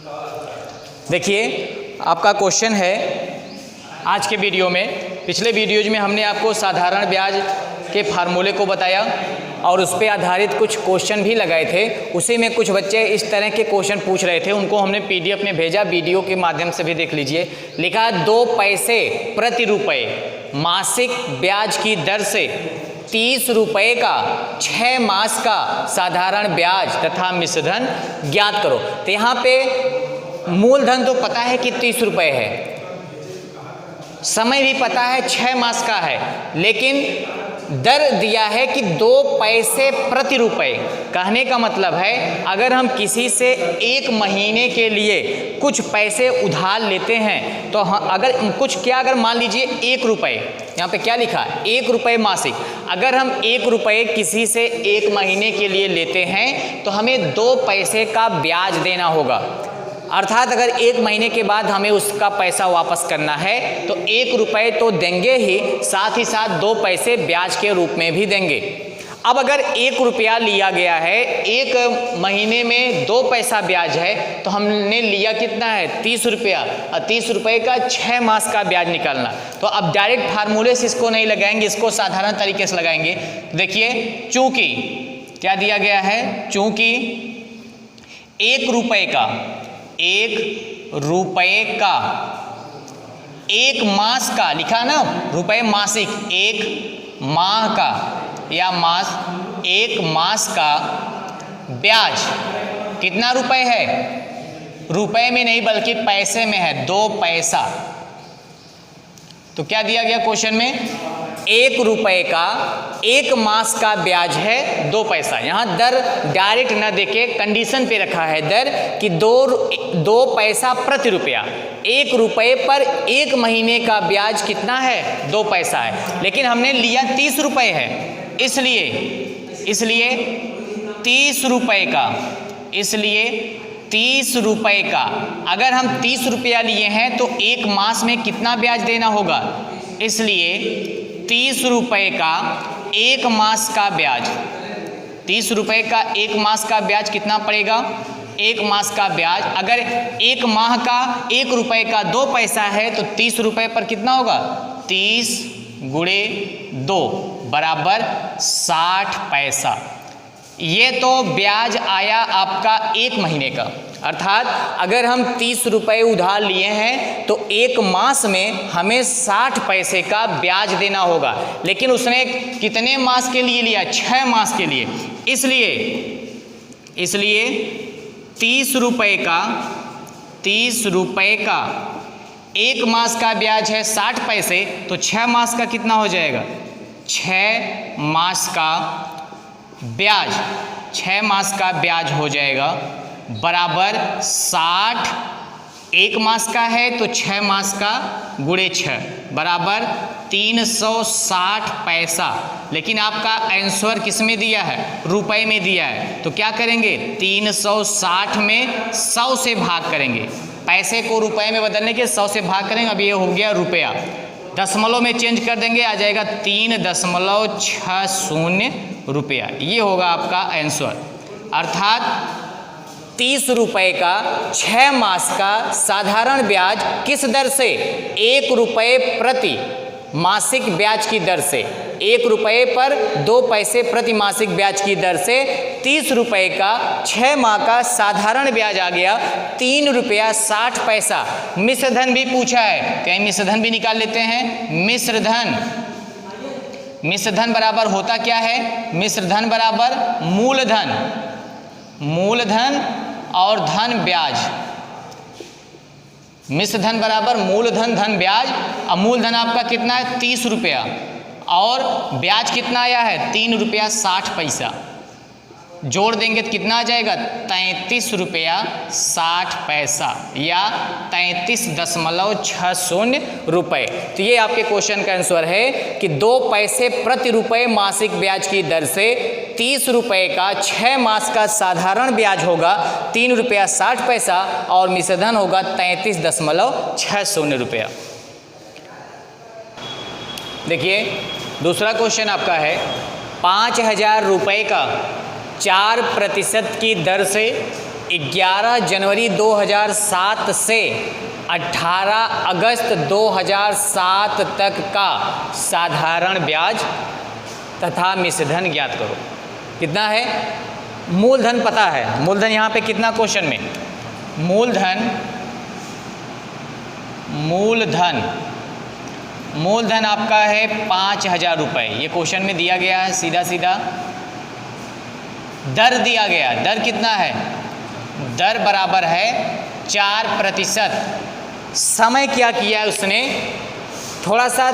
देखिए आपका क्वेश्चन है आज के वीडियो में, पिछले वीडियोज में हमने आपको साधारण ब्याज के फार्मूले को बताया और उस पर आधारित कुछ क्वेश्चन भी लगाए थे। उसी में कुछ बच्चे इस तरह के क्वेश्चन पूछ रहे थे, उनको हमने पीडीएफ में भेजा, वीडियो के माध्यम से भी देख लीजिए। लिखा 2 पैसे प्रति रुपये मासिक ब्याज की दर से 30 रुपये का 6 मास का साधारण ब्याज तथा मिश्रधन ज्ञात करो। तो यहाँ पे मूलधन तो पता है कि 30 रुपये है, समय भी पता है 6 मास का है, लेकिन दर दिया है कि 2 पैसे प्रति रुपये। कहने का मतलब है अगर हम किसी से 1 महीने के लिए कुछ पैसे उधार लेते हैं तो अगर कुछ क्या, अगर मान लीजिए 1 रुपये, यहाँ पे क्या लिखा है 1 रुपये मासिक, अगर हम 1 रुपये किसी से 1 महीने के लिए लेते हैं तो हमें 2 पैसे का ब्याज देना होगा। अर्थात अगर 1 महीने के बाद हमें उसका पैसा वापस करना है तो 1 रुपये तो देंगे ही, साथ ही साथ 2 पैसे ब्याज के रूप में भी देंगे। अब अगर 1 रुपया लिया गया है, 1 महीने में 2 पैसा ब्याज है, तो हमने लिया कितना है 30 रुपया, और 30 रुपये का 6 मास का ब्याज निकालना। तो अब डायरेक्ट फार्मूले से इसको नहीं लगाएंगे, इसको साधारण तरीके से लगाएंगे। देखिए चूंकि क्या दिया गया है, चूंकि 1 रुपये का 1 मास का लिखा ना, रुपये मासिक, 1 माह का या मास, 1 मास का ब्याज कितना रुपए है, रुपए में नहीं बल्कि पैसे में है, 2 पैसा। तो क्या दिया गया क्वेश्चन में, 1 रुपये का 1 मास का ब्याज है 2 पैसा। यहाँ दर डायरेक्ट न देके कंडीशन पे रखा है दर कि 2 पैसा प्रति रुपया। 1 रुपये पर 1 महीने का ब्याज कितना है 2 पैसा है, लेकिन हमने लिया 30 रुपये है, इसलिए 30 रुपये का, इसलिए 30 रुपये का अगर हम 30 रुपया लिए हैं तो 1 मास में कितना ब्याज देना होगा, इसलिए 30 रुपये का 1 मास का ब्याज, 30 रुपये का 1 मास का ब्याज कितना पड़ेगा, 1 मास का ब्याज अगर 1 माह का 1 रुपये का 2 पैसा है तो 30 रुपये पर कितना होगा, 30 गुणे 2 बराबर 60 पैसा। ये तो ब्याज आया आपका 1 महीने का। अर्थात अगर हम 30 रुपये उधार लिए हैं तो 1 मास में हमें 60 पैसे का ब्याज देना होगा, लेकिन उसने कितने मास के लिए लिया, 6 मास के लिए। इसलिए 30 रुपये का 1 मास का ब्याज है 60 पैसे, तो 6 मास का कितना हो जाएगा, 6 मास का ब्याज, 6 मास का ब्याज हो जाएगा बराबर 60। 1 मास का है तो 6 मास का गुणे 6 बराबर 360 पैसा। लेकिन आपका आंसर किस में दिया है, रुपए में दिया है, तो क्या करेंगे 360 में 100 से भाग करेंगे, पैसे को रुपए में बदलने के 100 से भाग करेंगे। अब ये हो गया रुपया, दशमलव में चेंज कर देंगे, आ जाएगा 3.60 रुपया। ये होगा आपका आंसर। अर्थात 30 रुपये का 6 मास का साधारण ब्याज किस दर से, 1 रुपये प्रति मासिक ब्याज की दर से, 1 रुपये पर 2 पैसे प्रति मासिक ब्याज की दर से 30 रुपये का 6 माह का साधारण ब्याज आ गया 3 रुपया 60 पैसा। मिश्रधन भी पूछा है, कहीं मिश्रधन भी निकाल लेते हैं। मिश्रधन बराबर होता क्या है, मिश्रधन बराबर मूलधन और धन ब्याज। मिश्रधन बराबर मूलधन धन ब्याज। अब मूलधन आपका कितना है 30 रुपया और ब्याज कितना आया है 3 रुपया 60 पैसा, जोड़ देंगे तो कितना आ जाएगा 33 रुपया 60 पैसा या 33.60 रुपये। तो ये आपके क्वेश्चन का आंसर है कि 2 पैसे प्रति रुपये मासिक ब्याज की दर से 30 रुपये का 6 मास का साधारण ब्याज होगा 3 रुपया 60 पैसा और मिश्रधन होगा 33.60 रुपया। देखिए दूसरा क्वेश्चन आपका है 5000 रुपये का 4% की दर से 11 जनवरी 2007 से 18 अगस्त 2007 तक का साधारण ब्याज तथा मिश्रधन ज्ञात करो। कितना है? मूलधन पता है, मूलधन यहाँ पे कितना क्वेश्चन में? मूलधन आपका है 5,000 रुपये। ये क्वेश्चन में दिया गया है, सीधा सीधा दर दिया गया। दर कितना है? दर बराबर है 4%। समय क्या किया है उसने, थोड़ा सा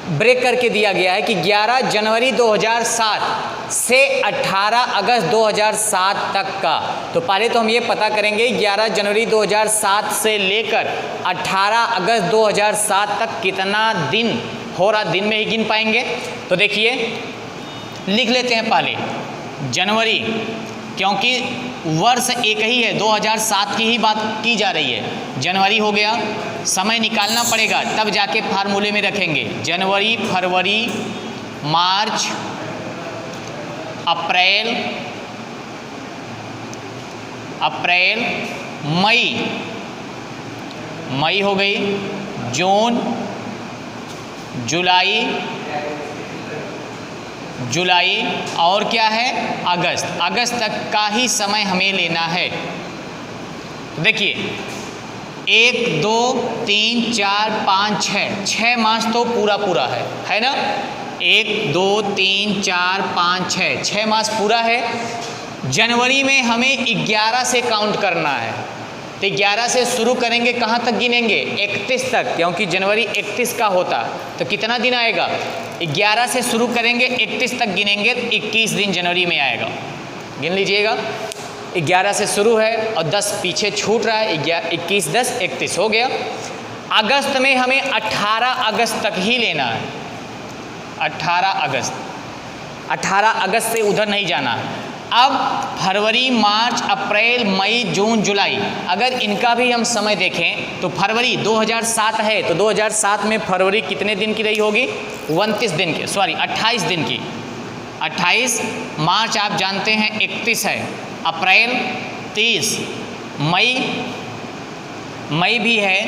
ब्रेक करके दिया गया है कि 11 जनवरी 2007 से 18 अगस्त 2007 तक का। तो पहले तो हम ये पता करेंगे 11 जनवरी 2007 से लेकर 18 अगस्त 2007 तक कितना दिन हो रहा, दिन में ही गिन पाएंगे। तो देखिए लिख लेते हैं पहले जनवरी, क्योंकि वर्ष एक ही है, 2007 की ही बात की जा रही है। जनवरी हो गया, समय निकालना पड़ेगा तब जाके फार्मूले में रखेंगे। जनवरी, फरवरी, मार्च, अप्रैल, मई हो गई, जून, जुलाई और क्या है? अगस्त तक का ही समय हमें लेना है। देखिए 1, 2, 3, 4, 5, 6 मास तो पूरा है ना। 1, 2, 3, 4, 5, 6 मास पूरा है। जनवरी में हमें 11 से काउंट करना है, तो 11 से शुरू करेंगे, कहाँ तक गिनेंगे? 31 तक, क्योंकि जनवरी 31 का होता। तो कितना दिन आएगा? 11 से शुरू करेंगे, 31 तक गिनेंगे, 21 दिन जनवरी में आएगा। गिन लीजिएगा, 11 से शुरू है और 10 पीछे छूट रहा है, 21, 10, 31 हो गया। अगस्त में हमें 18 अगस्त तक ही लेना है। 18 अगस्त से उधर नहीं जाना है। अब फरवरी, मार्च, अप्रैल, मई, जून, जुलाई, अगर इनका भी हम समय देखें तो फरवरी 2007 है, तो 2007 में फरवरी कितने दिन की रही होगी? 29 दिन की, 28 दिन की। 28, मार्च आप जानते हैं 31 है, अप्रैल 30, मई भी है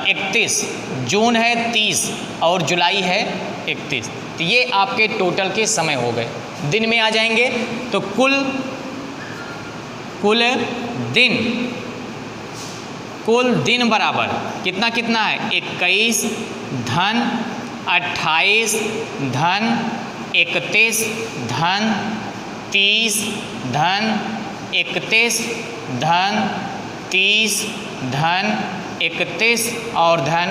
31, जून है 30 और जुलाई है 31। तो ये आपके टोटल के समय हो गए। दिन में आ जाएंगे तो कुल दिन बराबर कितना है? 21 धन 28 धन 31 धन 30 धन 31 धन 30 धन 31 और धन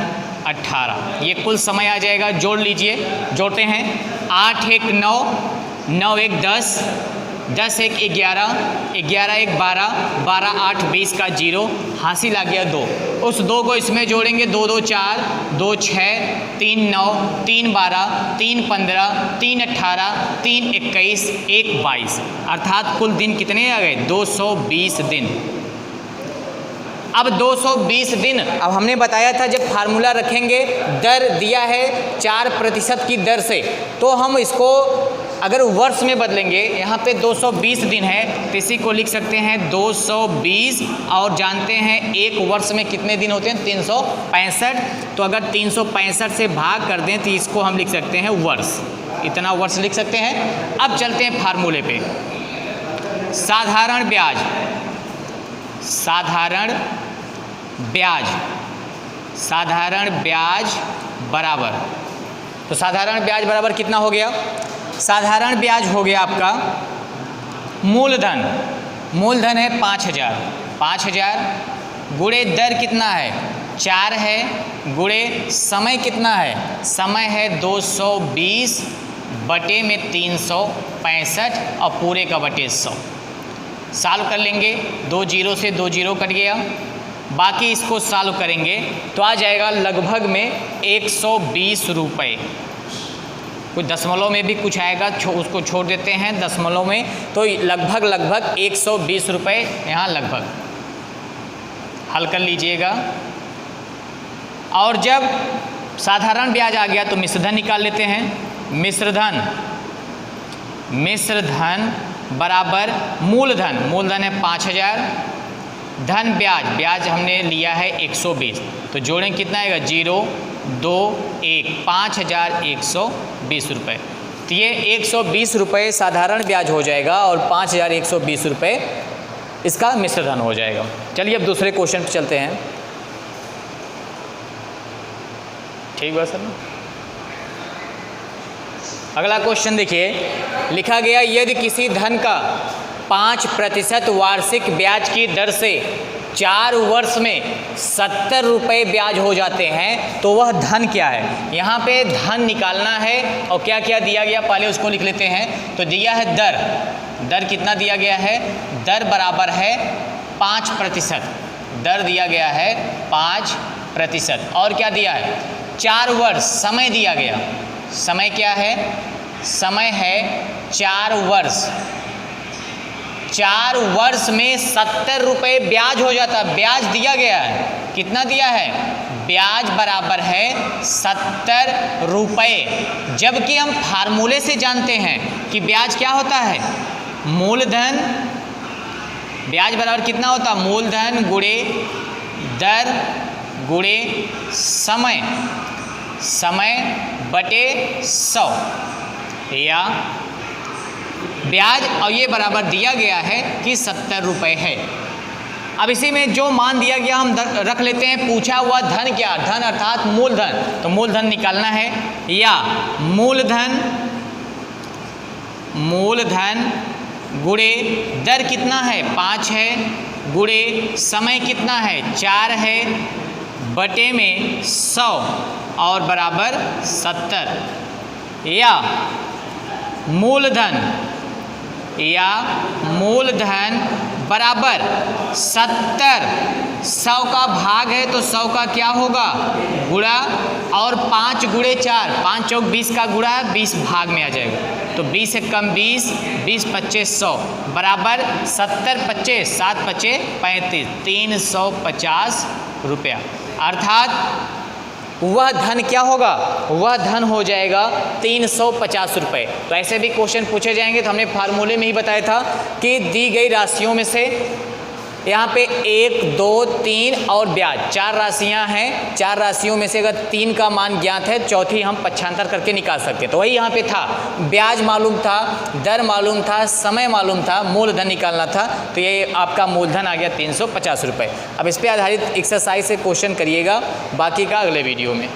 18। ये कुल समय आ जाएगा। जोड़ लीजिए, जोड़ते हैं। 8 1 9, 9 1 10, 10 1 11, 11 1 12, 12 8 20 का 0, हासिल आ गया 2। उस 2 को इसमें जोड़ेंगे, 2 2 4, 2 6, 3 9, 3 12, 3 15, 3 18, 3 21, 1 22, अर्थात कुल दिन कितने आ गए? 220 दिन। अब 220 दिन, अब हमने बताया था जब फार्मूला रखेंगे, दर दिया है 4% की दर से, तो हम इसको अगर वर्ष में बदलेंगे, यहाँ पे 220 दिन है तो इसी को लिख सकते हैं 220, और जानते हैं एक वर्ष में कितने दिन होते हैं? 365। तो अगर 365 से भाग कर दें तो इसको हम लिख सकते हैं वर्ष, इतना वर्ष लिख सकते हैं। अब चलते हैं फार्मूले पे। साधारण ब्याज बराबर, तो साधारण ब्याज बराबर कितना हो गया? साधारण ब्याज हो गया आपका मूलधन है 5,000 गुणे दर कितना है? 4 है, गुणे समय कितना है? समय है 220 बटे में 365 और पूरे का बटे 100। सॉल्व कर लेंगे, 2 0 से 2 0 कट गया, बाकी इसको सॉल्व करेंगे तो आ जाएगा लगभग में 120 रुपये। कुछ दशमलव में भी कुछ आएगा, उसको छोड़ देते हैं दशमलव में, तो लगभग 120 रुपये यहाँ लगभग। हल कर लीजिएगा। और जब साधारण ब्याज आ गया तो मिश्रधन निकाल लेते हैं। मिश्रधन बराबर मूलधन, मूलधन है 5000, धन ब्याज, ब्याज हमने लिया है 120, तो जोड़ें कितना आएगा 0 2 1 5120 रुपये। तो ये 120 रुपये साधारण ब्याज हो जाएगा और 5120 रुपये इसका मिश्र धन हो जाएगा। चलिए अब दूसरे क्वेश्चन पर चलते हैं। ठीक बात सर। अगला क्वेश्चन देखिए, लिखा गया यदि किसी धन का 5% वार्षिक ब्याज की दर से 4 वर्ष में 70 रुपये ब्याज हो जाते हैं तो वह धन क्या है। यहाँ पे धन निकालना है और क्या क्या दिया गया पहले उसको लिख लेते हैं। तो दिया है दर, दर कितना दिया गया है, दर बराबर है 5%, दर दिया गया है 5%। और क्या दिया है 4 वर्ष, समय दिया गया, समय क्या है, समय है 4 वर्ष, 4 वर्ष में 70 रुपये ब्याज हो जाता है। ब्याज दिया गया है, कितना दिया है, ब्याज बराबर है 70 रुपये। जबकि हम फार्मूले से जानते हैं कि ब्याज क्या होता है, मूलधन, ब्याज बराबर कितना होता है, मूलधन गुणे दर गुणे समय, समय बटे 100, या ब्याज, और ये बराबर दिया गया है कि 70 रुपये है। अब इसी में जो मान दिया गया हम रख लेते हैं। पूछा हुआ धन क्या, धन अर्थात मूलधन, तो मूलधन निकालना है, या मूलधन, मूलधन गुणे दर कितना है 5 है, गुणे समय कितना है 4 है, बटे में 100 और बराबर 70, या मूलधन, या मूलधन बराबर 70, 100 का भाग है तो 100 का क्या होगा गुणा, और 5 गुणे 4, 5 चौक 20 का गुणा 20 भाग में आ जाएगा, तो 20 से कम 20, 20 25 100 बराबर 70 25 7 25 35, 350 रुपया। अर्थात वह धन क्या होगा, वह धन हो जाएगा 350 रुपये। तो ऐसे भी क्वेश्चन पूछे जाएंगे। तो हमने फार्मूले में ही बताया था कि दी गई राशियों में से यहाँ पे 1 2 3 और ब्याज 4 राशियाँ हैं। 4 राशियों में से अगर 3 का मान ज्ञात है, चौथी हम पक्षांतर करके निकाल सकते हैं। तो वही यहाँ पे था, ब्याज मालूम था, दर मालूम था, समय मालूम था, मूलधन निकालना था। तो ये आपका मूलधन आ गया 350 रुपये। अब इस पर आधारित एक्सरसाइज से क्वेश्चन करिएगा, बाकी का अगले वीडियो में।